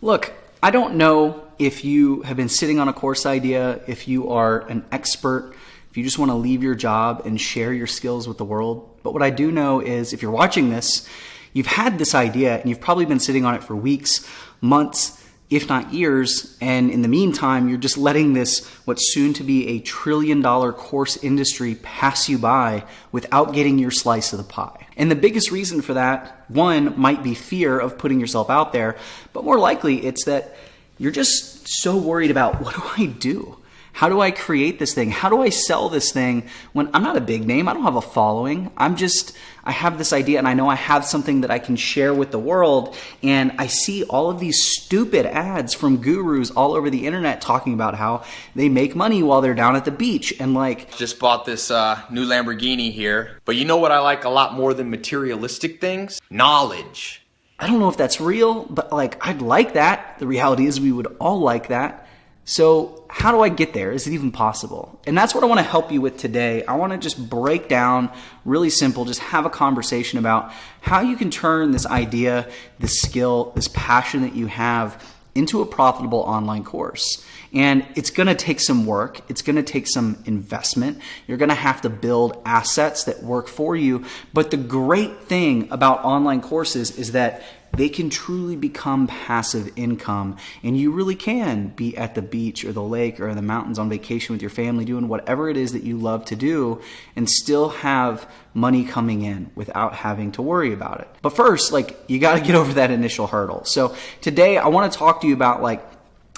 Look, I don't know if you have been sitting on a course idea, if you are an expert, if you just want to leave your job and share your skills with the world. But what I do know is if you're watching this, you've had this idea and you've probably been sitting on it for weeks, months, if not years, and in the meantime, you're just letting this, what's soon to be $1 trillion course industry pass you by without getting your slice of the pie. And the biggest reason for that, one, might be fear of putting yourself out there, but more likely it's that you're just so worried about, what do I do? How do I create this thing? How do I sell this thing when I'm not a big name? I don't have a following. I have this idea and I know I have something that I can share with the world. And I see all of these stupid ads from gurus all over the internet talking about how they make money while they're down at the beach. And like, just bought this new Lamborghini here. But you know what I like a lot more than materialistic things? Knowledge. I don't know if that's real, but like, I'd like that. The reality is we would all like that. So how do I get there? Is it even possible? And that's what I want to help you with today. I want to just break down, really simple, just have a conversation about how you can turn this idea, this skill, this passion that you have into a profitable online course. And it's going to take some work. It's going to take some investment. You're going to have to build assets that work for you. But the great thing about online courses is that they can truly become passive income, and you really can be at the beach or the lake or in the mountains on vacation with your family doing whatever it is that you love to do and still have money coming in without having to worry about it. But first, you got to get over that initial hurdle. So today I want to talk to you about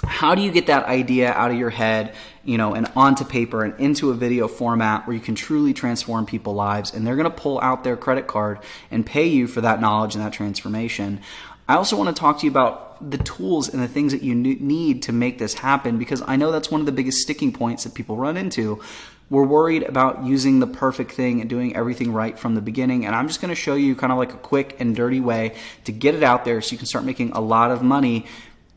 how do you get that idea out of your head, and onto paper and into a video format where you can truly transform people's lives, and they're going to pull out their credit card and pay you for that knowledge and that transformation. I also want to talk to you about the tools and the things that you need to make this happen, because I know that's one of the biggest sticking points that people run into. We're worried about using the perfect thing and doing everything right from the beginning, and I'm just going to show you kind of like a quick and dirty way to get it out there so you can start making a lot of money,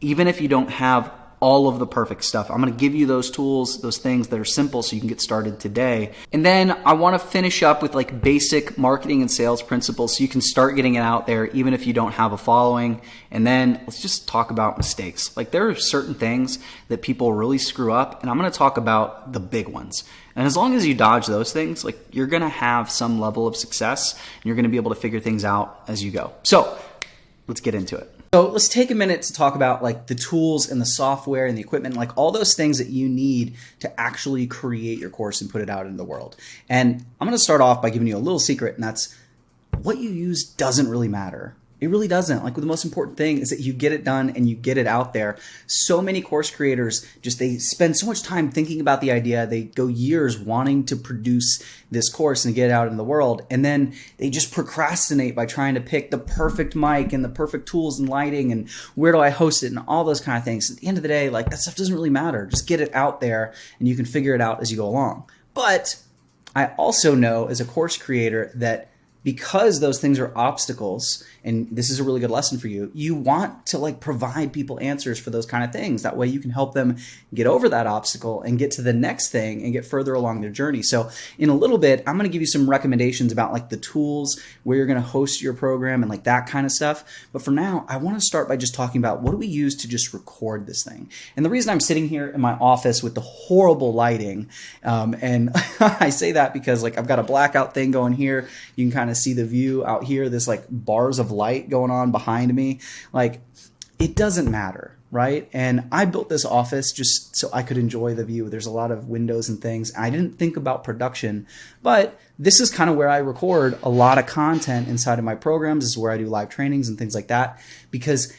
even if you don't have all of the perfect stuff. I'm going to give you those tools, those things that are simple so you can get started today. And then I want to finish up with basic marketing and sales principles so you can start getting it out there even if you don't have a following. And then let's just talk about mistakes. There are certain things that people really screw up, and I'm going to talk about the big ones. And as long as you dodge those things, you're going to have some level of success and you're going to be able to figure things out as you go. So let's get into it. So let's take a minute to talk about the tools and the software and the equipment, all those things that you need to actually create your course and put it out into the world. And I'm going to start off by giving you a little secret, and that's what you use doesn't really matter. It really doesn't. The most important thing is that you get it done and you get it out there. So many course creators they spend so much time thinking about the idea. They go years wanting to produce this course and get it out in the world. And then they just procrastinate by trying to pick the perfect mic and the perfect tools and lighting and where do I host it and all those kind of things. At the end of the day, that stuff doesn't really matter. Just get it out there and you can figure it out as you go along. But I also know as a course creator that because those things are obstacles, and this is a really good lesson for you, you want to provide people answers for those kind of things. That way you can help them get over that obstacle and get to the next thing and get further along their journey. So in a little bit, I'm going to give you some recommendations about the tools, where you're going to host your program and that kind of stuff. But for now, I want to start by just talking about what do we use to just record this thing. And the reason I'm sitting here in my office with the horrible lighting, and I say that because I've got a blackout thing going here. You can kind of see the view out here, this bars of light going on behind me. It doesn't matter, right? And I built this office just so I could enjoy the view. There's a lot of windows and things. I didn't think about production, but this is kind of where I record a lot of content inside of my programs. This is where I do live trainings and things like that, because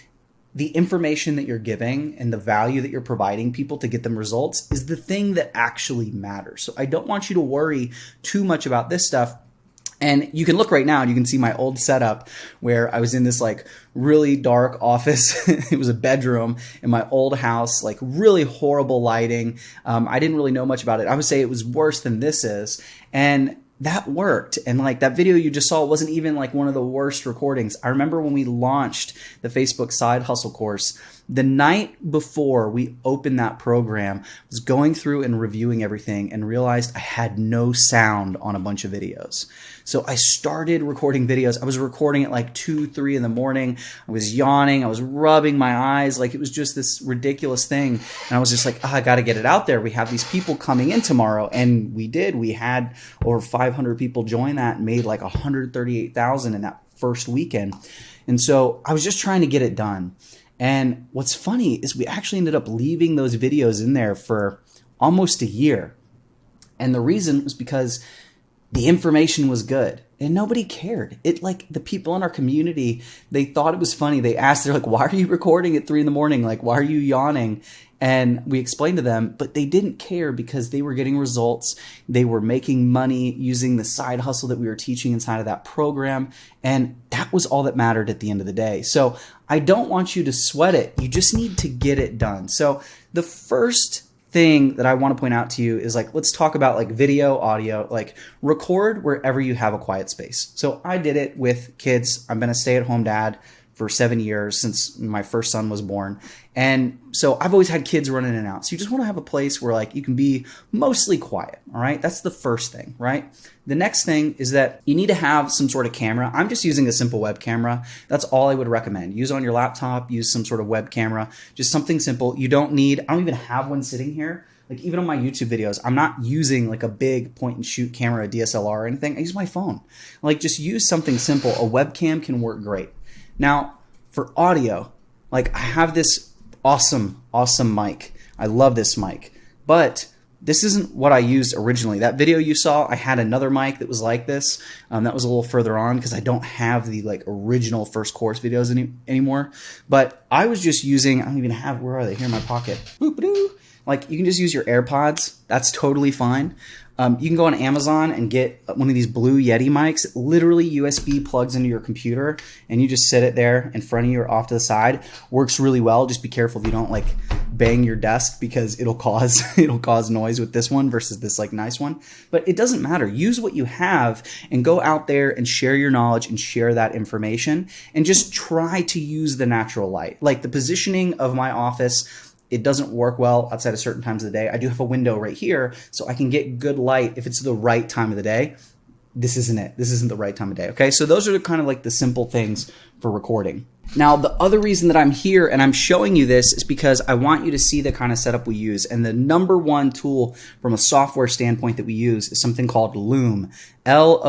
the information that you're giving and the value that you're providing people to get them results is the thing that actually matters. So I don't want you to worry too much about this stuff. And you can look right now and you can see my old setup where I was in this really dark office. It was a bedroom in my old house, really horrible lighting. I didn't really know much about it. I would say it was worse than this is. And that worked. And that video you just saw wasn't even one of the worst recordings. I remember when we launched the Facebook Side Hustle course, the night before we opened that program, I was going through and reviewing everything and realized I had no sound on a bunch of videos. So I started recording videos. I was recording at like 2, 3 in the morning. I was yawning. I was rubbing my eyes. Like it was just this ridiculous thing. And I was just like, oh, I got to get it out there. We have these people coming in tomorrow. And we did. We had over 500 people join that and made like 138,000 in that first weekend. And so I was just trying to get it done. And what's funny is we actually ended up leaving those videos in there for almost a year. And the reason was because the information was good and nobody cared. It like the people in our community, they thought it was funny. They asked, they're like, why are you recording at 3 in the morning? Like, why are you yawning? And we explained to them, but they didn't care because they were getting results. They were making money using the side hustle that we were teaching inside of that program. And that was all that mattered at the end of the day. So I don't want you to sweat it. You just need to get it done. So the first thing that I want to point out to you is like, let's talk about like video, audio, like record wherever you have a quiet space. So I did it with kids. I've been a stay-at-home dad for 7 years since my first son was born. And so I've always had kids running in and out. So you just want to have a place where like you can be mostly quiet. All right. That's the first thing, right? The next thing is that you need to have some sort of camera. I'm just using a simple web camera. That's all I would recommend. Use on your laptop, use some sort of web camera, just something simple. You don't need, I don't even have one sitting here. Like even on my YouTube videos, I'm not using like a big point and shoot camera, a DSLR or anything. I use my phone. Like just use something simple. A webcam can work great. Now for audio, like I have this awesome mic. I love this mic, but this isn't what I used originally. That video you saw, I had another mic that was like this. That was a little further on because I don't have the like original first course videos anymore. But I was just using, I don't even have, where are they? Here in my pocket. Boop-a-doo. Like you can just use your AirPods. That's totally fine. You can go on Amazon and get one of these blue Yeti mics. It literally USB plugs into your computer and you just sit it there in front of you or off to the side. Works really well. Just be careful if you don't like bang your desk because it'll cause noise with this one versus this like nice one. But it doesn't matter. Use what you have and go out there and share your knowledge and share that information and just try to use the natural light. Like the positioning of my office, it doesn't work well outside of certain times of the day. I do have a window right here, so I can get good light if it's the right time of the day. This isn't it. This isn't the right time of day, okay? So those are kind of like the simple things for recording. Now, the other reason that I'm here and I'm showing you this is because I want you to see the kind of setup we use. And the number one tool from a software standpoint that we use is something called Loom, LOOM.com.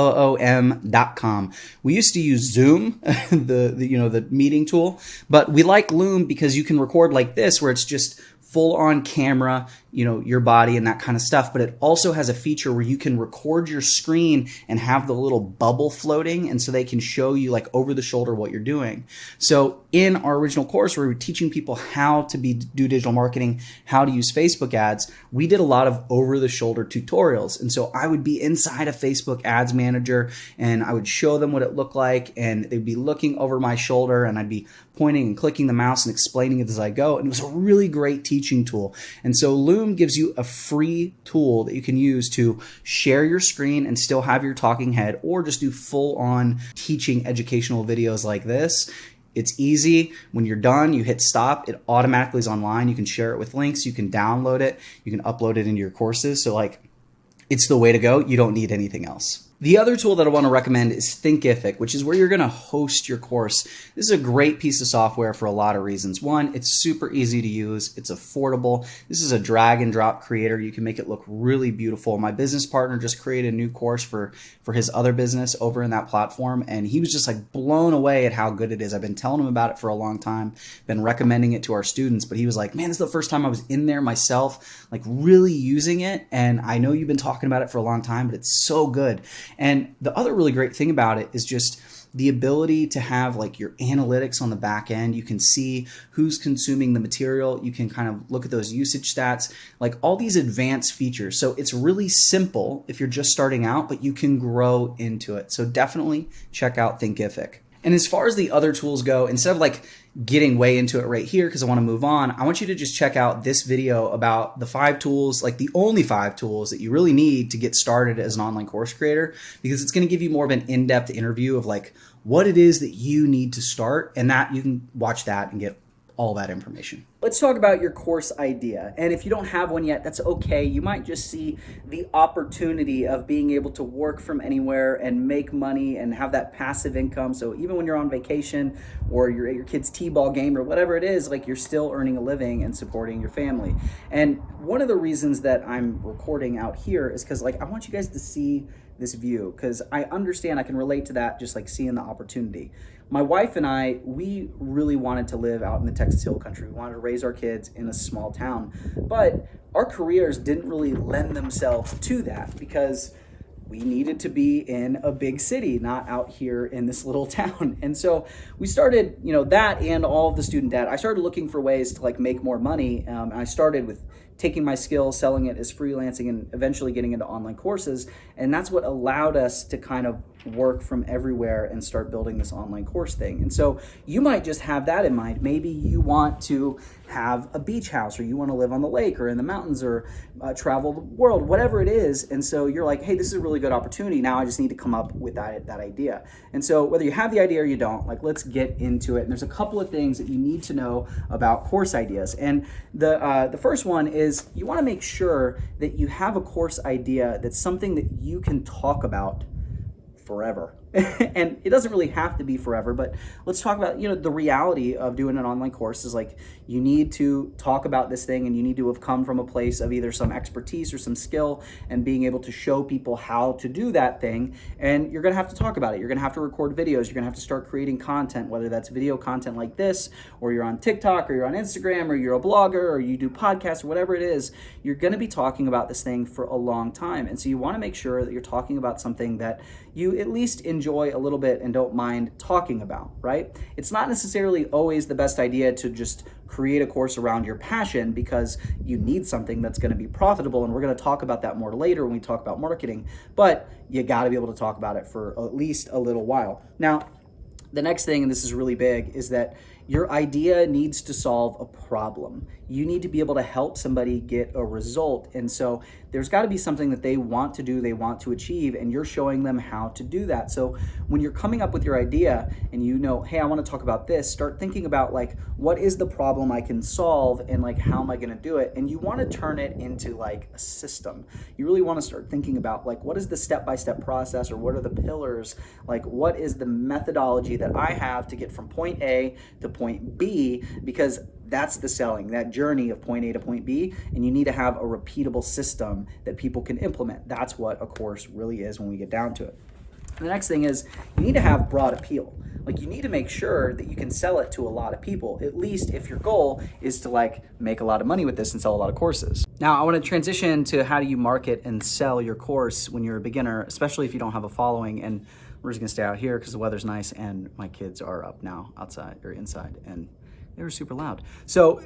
We used to use Zoom, the meeting tool, but we like Loom because you can record like this where it's just full on camera, your body and that kind of stuff. But it also has a feature where you can record your screen and have the little bubble floating. And so they can show you like over the shoulder what you're doing. So in our original course where we were teaching people how to do digital marketing, how to use Facebook ads, we did a lot of over the shoulder tutorials. And so I would be inside a Facebook ads manager and I would show them what it looked like and they'd be looking over my shoulder and I'd be pointing and clicking the mouse and explaining it as I go. And it was a really great teaching tool. And so Loom gives you a free tool that you can use to share your screen and still have your talking head or just do full on teaching educational videos like this. It's easy. When you're done, you hit stop. It automatically is online. You can share it with links. You can download it. You can upload it into your courses. So like, it's the way to go. You don't need anything else. The other tool that I want to recommend is Thinkific, which is where you're going to host your course. This is a great piece of software for a lot of reasons. One, it's super easy to use. It's affordable. This is a drag and drop creator. You can make it look really beautiful. My business partner just created a new course for his other business over in that platform, and he was just like blown away at how good it is. I've been telling him about it for a long time, been recommending it to our students, but he was like, man, this is the first time I was in there myself, like really using it. And I know you've been talking about it for a long time, but it's so good. And the other really great thing about it is just the ability to have like your analytics on the back end. You can see who's consuming the material. You can kind of look at those usage stats, like all these advanced features. So it's really simple if you're just starting out, but you can grow into it. So definitely check out Thinkific. And as far as the other tools go, instead of like getting way into it right here because I want to move on, I want you to just check out this video about the 5 tools, like the only 5 tools that you really need to get started as an online course creator, because it's going to give you more of an in-depth interview of like what it is that you need to start, and that you can watch that and get all that information. Let's talk about your course idea. And if you don't have one yet, that's okay. You might just see the opportunity of being able to work from anywhere and make money and have that passive income. So even when you're on vacation or you're at your kid's t-ball game or whatever it is, like, you're still earning a living and supporting your family. And one of the reasons that I'm recording out here is because, like, I want you guys to see this view, because I understand, I can relate to that, just like seeing the opportunity. My wife and I, we really wanted to live out in the Texas Hill Country. We wanted to raise our kids in a small town, but our careers didn't really lend themselves to that because we needed to be in a big city, not out here in this little town. And so we started, that and all of the student debt. I started looking for ways to, like, make more money. I started with taking my skills, selling it as freelancing, and eventually getting into online courses. And that's what allowed us to kind of work from everywhere and start building this online course thing. And so you might just have that in mind. Maybe you want to have a beach house, or you want to live on the lake or in the mountains, or travel the world, whatever it is. And so you're like, hey, this is a really good opportunity. Now I just need to come up with that idea. And so whether you have the idea or you don't, like, let's get into it. And there's a couple of things that you need to know about course ideas. And the first one is, you want to make sure that you have a course idea that's something that you can talk about forever. And it doesn't really have to be forever, but let's talk about, the reality of doing an online course is, like, you need to talk about this thing, and you need to have come from a place of either some expertise or some skill and being able to show people how to do that thing. And you're going to have to talk about it. You're going to have to record videos. You're going to have to start creating content, whether that's video content like this, or you're on TikTok, or you're on Instagram, or you're a blogger, or you do podcasts, or whatever it is. You're going to be talking about this thing for a long time. And so you want to make sure that you're talking about something that you at least enjoy a little bit and don't mind talking about, right? It's not necessarily always the best idea to just create a course around your passion, because you need something that's going to be profitable. And we're going to talk about that more later when we talk about marketing, but you got to be able to talk about it for at least a little while. Now, the next thing, and this is really big, is that your idea needs to solve a problem. You need to be able to help somebody get a result. And so there's got to be something that they want to do, they want to achieve, and you're showing them how to do that. So when you're coming up with your idea and hey, I want to talk about this, start thinking about, like, what is the problem I can solve, and, like, how am I going to do it? And you want to turn it into, like, a system. You really want to start thinking about, like, what is the step-by-step process, or what are the pillars? Like, what is the methodology that I have to get from point A to point B? Because that's the selling, that journey of point A to point B, and you need to have a repeatable system that people can implement. That's what a course really is when we get down to it. The next thing is, you need to have broad appeal. Like, you need to make sure that you can sell it to a lot of people, at least if your goal is to, like, make a lot of money with this and sell a lot of courses. Now, I want to transition to how do you market and sell your course when you're a beginner, especially if you don't have a following. And we're just gonna stay out here because the weather's nice and my kids are up now outside or inside, and they were super loud. So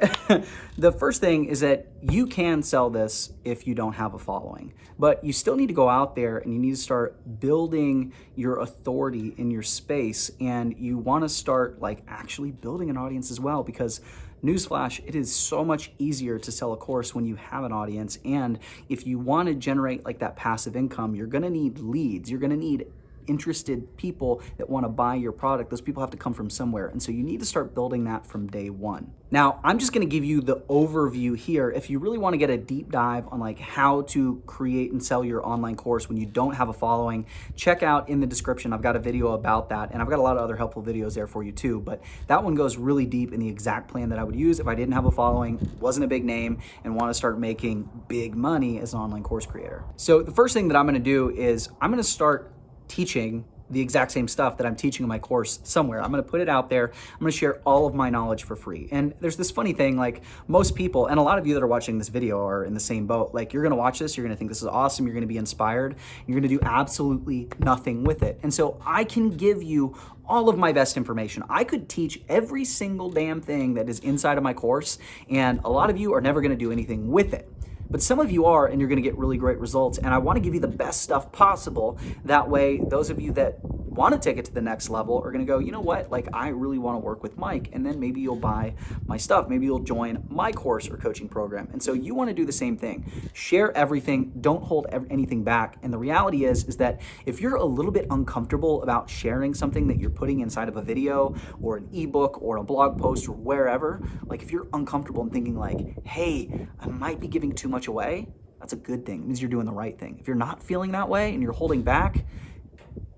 the first thing is that you can sell this if you don't have a following, but you still need to go out there and you need to start building your authority in your space. And you want to start, like, actually building an audience as well, because newsflash, it is so much easier to sell a course when you have an audience. And if you want to generate, like, that passive income, you're going to need leads. You're going to need interested people that want to buy your product. Those people have to come from somewhere. And so you need to start building that from day one. Now, I'm just going to give you the overview here. If you really want to get a deep dive on, like, how to create and sell your online course when you don't have a following, check out in the description. I've got a video about that, and I've got a lot of other helpful videos there for you too. But that one goes really deep in the exact plan that I would use if I didn't have a following, wasn't a big name, and want to start making big money as an online course creator. So the first thing that I'm going to do is I'm going to start teaching the exact same stuff that I'm teaching in my course somewhere. I'm going to put it out there. I'm going to share all of my knowledge for free. And there's this funny thing, like, most people, and a lot of you that are watching this video are in the same boat. Like, you're going to watch this, you're going to think this is awesome, you're going to be inspired, you're going to do absolutely nothing with it. And so I can give you all of my best information. I could teach every single damn thing that is inside of my course, and a lot of you are never going to do anything with it. But some of you are, and you're going to get really great results. And I want to give you the best stuff possible. That way, those of you that want to take it to the next level are going to go, you know what, like I really want to work with Mike, and then maybe you'll buy my stuff. Maybe you'll join my course or coaching program. And so you want to do the same thing. Share everything. Don't hold anything back. And the reality is that if you're a little bit uncomfortable about sharing something that you're putting inside of a video or an ebook or a blog post or wherever, like if you're uncomfortable and thinking like, hey, I might be giving too much away, that's a good thing. It means you're doing the right thing. If you're not feeling that way and you're holding back,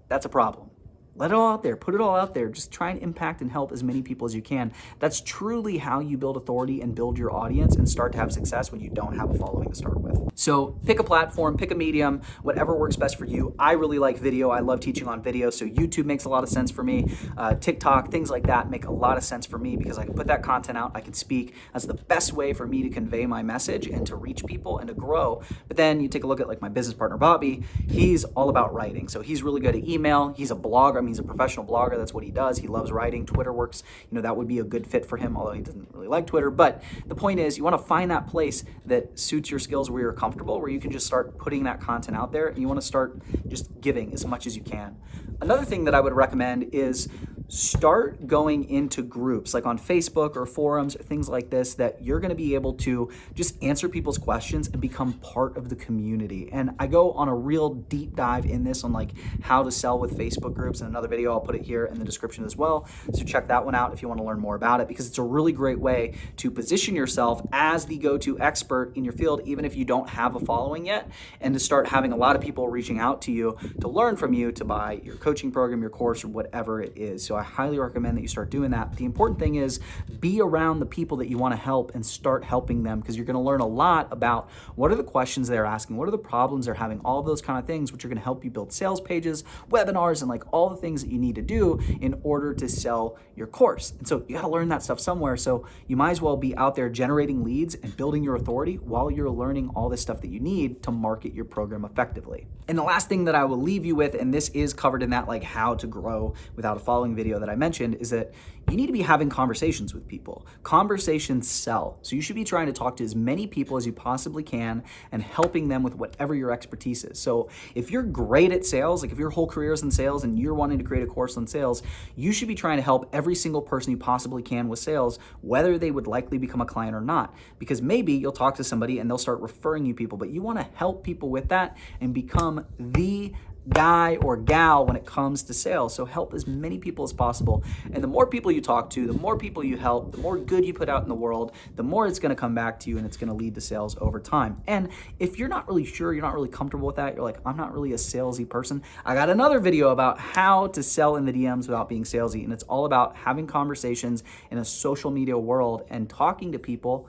that's a problem. Let it all out there. Put it all out there. Just try and impact and help as many people as you can. That's truly how you build authority and build your audience and start to have success when you don't have a following to start with. So pick a platform, pick a medium, whatever works best for you. I really like video. I love teaching on video. So YouTube makes a lot of sense for me. TikTok, things like that make a lot of sense for me because I can put that content out. I can speak. That's the best way for me to convey my message and to reach people and to grow. But then you take a look at like my business partner, Bobby. He's all about writing. So he's really good at email. He's a blogger. He's a professional blogger. That's what he does. He loves writing. Twitter works. That would be a good fit for him, although he doesn't really like Twitter. But the point is, you want to find that place that suits your skills where you're comfortable, where you can just start putting that content out there, and you want to start just giving as much as you can. Another thing that I would recommend is start going into groups like on Facebook or forums or things like this that you're going to be able to just answer people's questions and become part of the community. And I go on a real deep dive in this on like how to sell with Facebook groups in another video. I'll put it here in the description as well. So check that one out if you want to learn more about it, because it's a really great way to position yourself as the go-to expert in your field, even if you don't have a following yet, and to start having a lot of people reaching out to you to learn from you, to buy your coaching program, your course, or whatever it is. So I highly recommend that you start doing that. The important thing is be around the people that you want to help and start helping them, because you're going to learn a lot about what are the questions they're asking, what are the problems they're having, all of those kind of things, which are going to help you build sales pages, webinars, and like all the things that you need to do in order to sell your course. And so you got to learn that stuff somewhere. So you might as well be out there generating leads and building your authority while you're learning all this stuff that you need to market your program effectively. And the last thing that I will leave you with, and this is covered in that like how to grow without a following video that I mentioned, is that you need to be having conversations with people. Conversations sell. So you should be trying to talk to as many people as you possibly can and helping them with whatever your expertise is. So if you're great at sales, like if your whole career is in sales and you're wanting to create a course on sales, you should be trying to help every single person you possibly can with sales, whether they would likely become a client or not. Because maybe you'll talk to somebody and they'll start referring you people, but you want to help people with that and become the guy or gal when it comes to sales. So help as many people as possible. And the more people you talk to, the more people you help, the more good you put out in the world, the more it's going to come back to you and it's going to lead to sales over time. And if you're not really sure, you're not really comfortable with that, you're like, I'm not really a salesy person, I got another video about how to sell in the DMs without being salesy. And it's all about having conversations in a social media world and talking to people,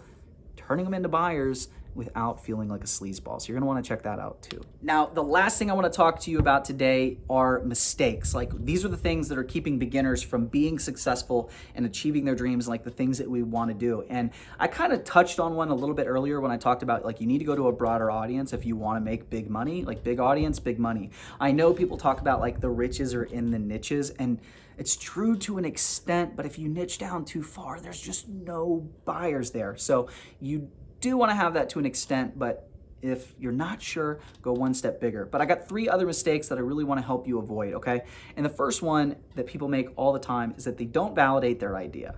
turning them into buyers without feeling like a sleazeball. So you're gonna wanna check that out too. Now, the last thing I wanna talk to you about today are mistakes. Like these are the things that are keeping beginners from being successful and achieving their dreams, like the things that we wanna do. And I kind of touched on one a little bit earlier when I talked about like you need to go to a broader audience if you wanna make big money, like big audience, big money. I know people talk about like the riches are in the niches, and it's true to an extent, but if you niche down too far, there's just no buyers there. So you do want to have that to an extent, but if you're not sure, go one step bigger. But I got 3 other mistakes that I really want to help you avoid, okay? And the first one that people make all the time is that they don't validate their idea.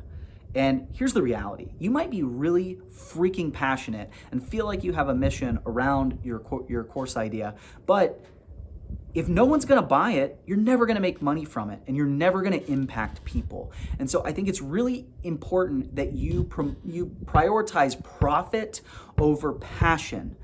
And here's the reality. You might be really freaking passionate and feel like you have a mission around your course idea, but if no one's gonna buy it, you're never gonna make money from it, and you're never gonna impact people. And so I think it's really important that you prioritize profit over passion.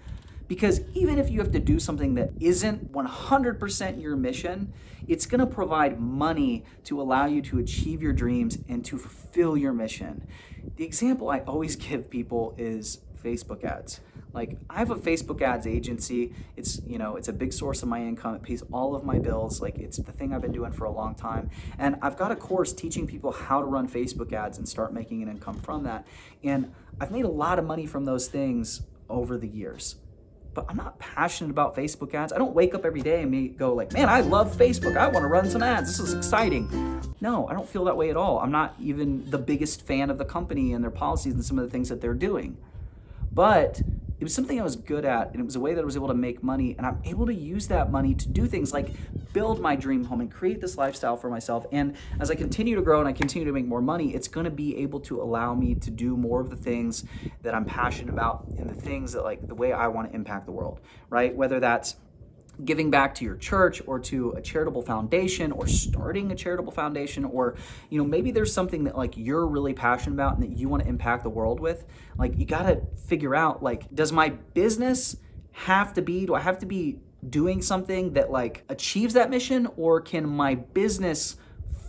Because even if you have to do something that isn't 100% your mission, it's gonna provide money to allow you to achieve your dreams and to fulfill your mission. The example I always give people is Facebook ads. Like I have a Facebook ads agency. It's a big source of my income. It pays all of my bills. Like it's the thing I've been doing for a long time. And I've got a course teaching people how to run Facebook ads and start making an income from that. And I've made a lot of money from those things over the years. But I'm not passionate about Facebook ads. I don't wake up every day and go like, man, I love Facebook. I want to run some ads. This is exciting. No, I don't feel that way at all. I'm not even the biggest fan of the company and their policies and some of the things that they're doing. But It was something I was good at, and it was a way that I was able to make money, and I'm able to use that money to do things like build my dream home and create this lifestyle for myself. And as I continue to grow and I continue to make more money, it's going to be able to allow me to do more of the things that I'm passionate about and the things that, like, the way I want to impact the world, right? Whether that's giving back to your church or to a charitable foundation or starting a charitable foundation, or maybe there's something that like you're really passionate about and that you want to impact the world with. Like, you got to figure out, like, does my business do I have to be doing something that like achieves that mission, or can my business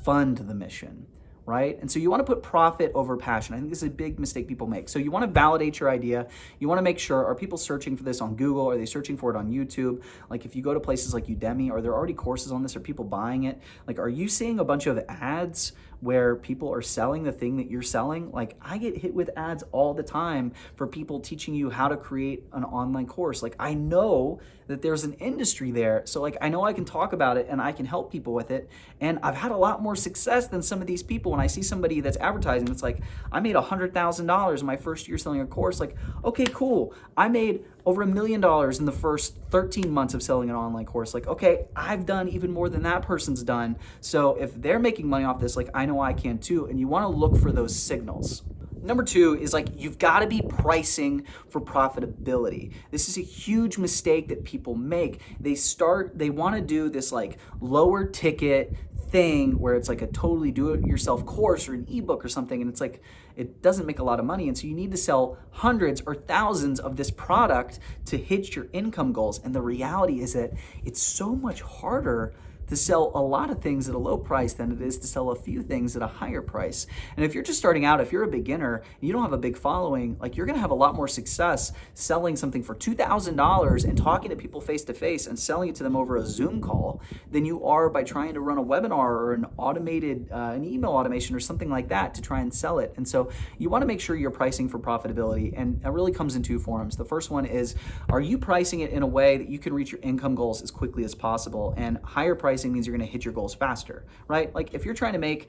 fund the mission? Right? And so you want to put profit over passion. I think this is a big mistake people make. So you want to validate your idea. You want to make sure, are people searching for this on Google? Are they searching for it on YouTube? Like, if you go to places like Udemy, are there already courses on this? Are people buying it? Like, are you seeing a bunch of ads where people are selling the thing that you're selling? Like, I get hit with ads all the time for people teaching you how to create an online course. Like, I know that there's an industry there. So like, I know I can talk about it and I can help people with it. And I've had a lot more success than some of these people. When I see somebody that's advertising, it's like, I made $100,000 in my first year selling a course. Like, okay, cool. I made over $1 million in the first 13 months of selling an online course. Like, okay, I've done even more than that person's done. So if they're making money off this, like, I know I can too. And you want to look for those signals. Number two is like, you've got to be pricing for profitability. This is a huge mistake that people make. They want to do this like lower ticket thing where it's like a totally do-it-yourself course or an ebook or something, and it's like, it doesn't make a lot of money, and so you need to sell hundreds or thousands of this product to hit your income goals. And the reality is that it's so much harder to sell a lot of things at a low price than it is to sell a few things at a higher price. And if you're just starting out, if you're a beginner and you don't have a big following, like, you're gonna have a lot more success selling something for $2,000 and talking to people face to face and selling it to them over a Zoom call than you are by trying to run a webinar or an automated, an email automation or something like that to try and sell it. And so you wanna make sure you're pricing for profitability, and that really comes in two forms. The first one is, are you pricing it in a way that you can reach your income goals as quickly as possible? And higher pricing means you're going to hit your goals faster, right? Like, if you're trying to make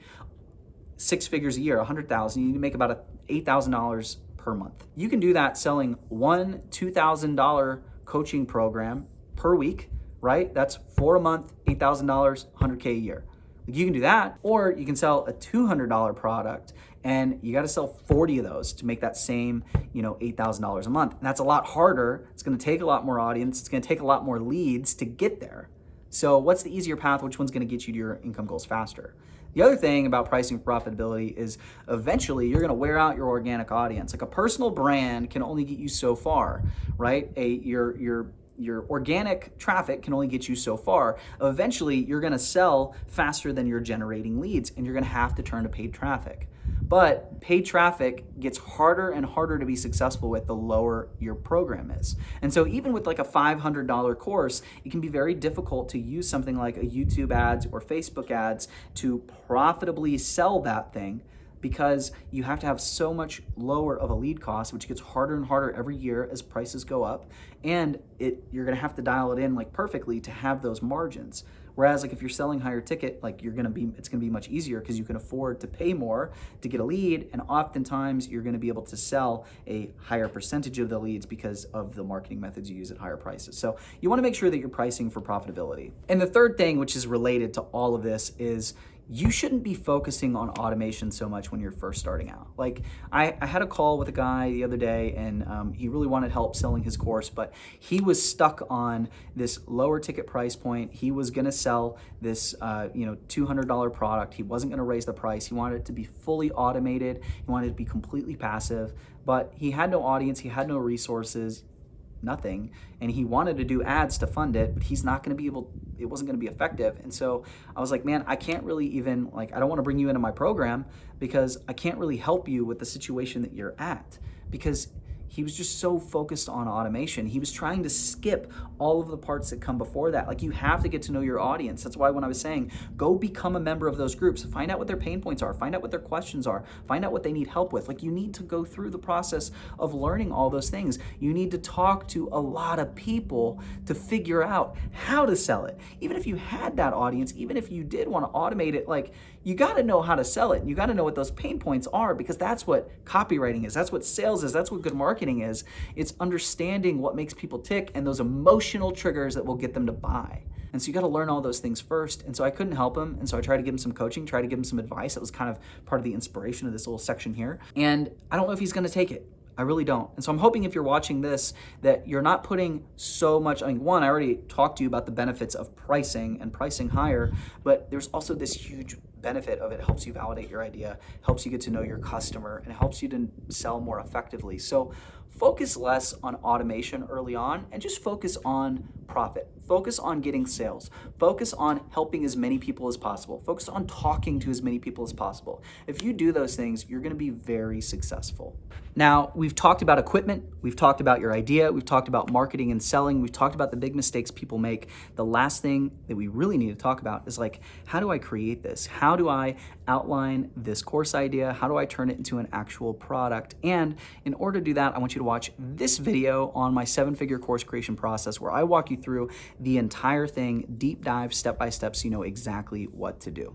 6 figures a year, 100,000, you need to make about $8,000 per month. You can do that selling one $2,000 coaching program per week, right? That's 4 a month, $8,000, $100K a year. Like, you can do that, or you can sell a $200 product and you got to sell 40 of those to make that same, $8,000 a month. And that's a lot harder. It's going to take a lot more audience. It's going to take a lot more leads to get there. So what's the easier path? Which one's going to get you to your income goals faster? The other thing about pricing for profitability is eventually you're going to wear out your organic audience. Like, a personal brand can only get you so far, right? Your organic traffic can only get you so far. Eventually, you're going to sell faster than you're generating leads, and you're going to have to turn to paid traffic. But paid traffic gets harder and harder to be successful with the lower your program is. And so even with like a $500 course, it can be very difficult to use something like a YouTube ads or Facebook ads to profitably sell that thing, because you have to have so much lower of a lead cost, which gets harder and harder every year as prices go up. And you're gonna have to dial it in like perfectly to have those margins. Whereas like if you're selling higher ticket, like it's gonna be much easier because you can afford to pay more to get a lead, and oftentimes you're gonna be able to sell a higher percentage of the leads because of the marketing methods you use at higher prices. So you wanna make sure that you're pricing for profitability. And the third thing, which is related to all of this, is you shouldn't be focusing on automation so much when you're first starting out. Like, I had a call with a guy the other day, and he really wanted help selling his course, but he was stuck on this lower ticket price point. He was gonna sell this $200 product. He wasn't gonna raise the price. He wanted it to be fully automated. He wanted it to be completely passive, but he had no audience. He had no resources, nothing, and he wanted to do ads to fund it, but he's not going to be able, it wasn't going to be effective. And so I was like, man, I can't really even, like, I don't want to bring you into my program because I can't really help you with the situation that you're at, because he was just so focused on automation. He was trying to skip all of the parts that come before that. Like, you have to get to know your audience. That's why when I was saying, go become a member of those groups, find out what their pain points are, find out what their questions are, find out what they need help with. Like, you need to go through the process of learning all those things. You need to talk to a lot of people to figure out how to sell it. Even if you had that audience, even if you did want to automate it, like, you got to know how to sell it. You got to know what those pain points are, because that's what copywriting is. That's what sales is. That's what good marketing is. It's understanding what makes people tick and those emotional triggers that will get them to buy. And so you got to learn all those things first. And so I couldn't help him. And so I tried to give him some coaching, tried to give him some advice. That was kind of part of the inspiration of this little section here. And I don't know if he's going to take it. I really don't. And so I'm hoping if you're watching this, that you're not putting so much, I mean, one, I already talked to you about the benefits of pricing and pricing higher, but there's also this huge benefit of it helps you validate your idea, helps you get to know your customer, and helps you to sell more effectively. So focus less on automation early on and just focus on profit. Focus on getting sales. Focus on helping as many people as possible. Focus on talking to as many people as possible. If you do those things, you're going to be very successful. Now, we've talked about equipment. We've talked about your idea. We've talked about marketing and selling. We've talked about the big mistakes people make. The last thing that we really need to talk about is like, how do I create this? How do I outline this course idea? How do I turn it into an actual product? And in order to do that, I want you to watch this video on my 7-figure course creation process, where I walk you through the entire thing, deep dive, step by step, so you know exactly what to do.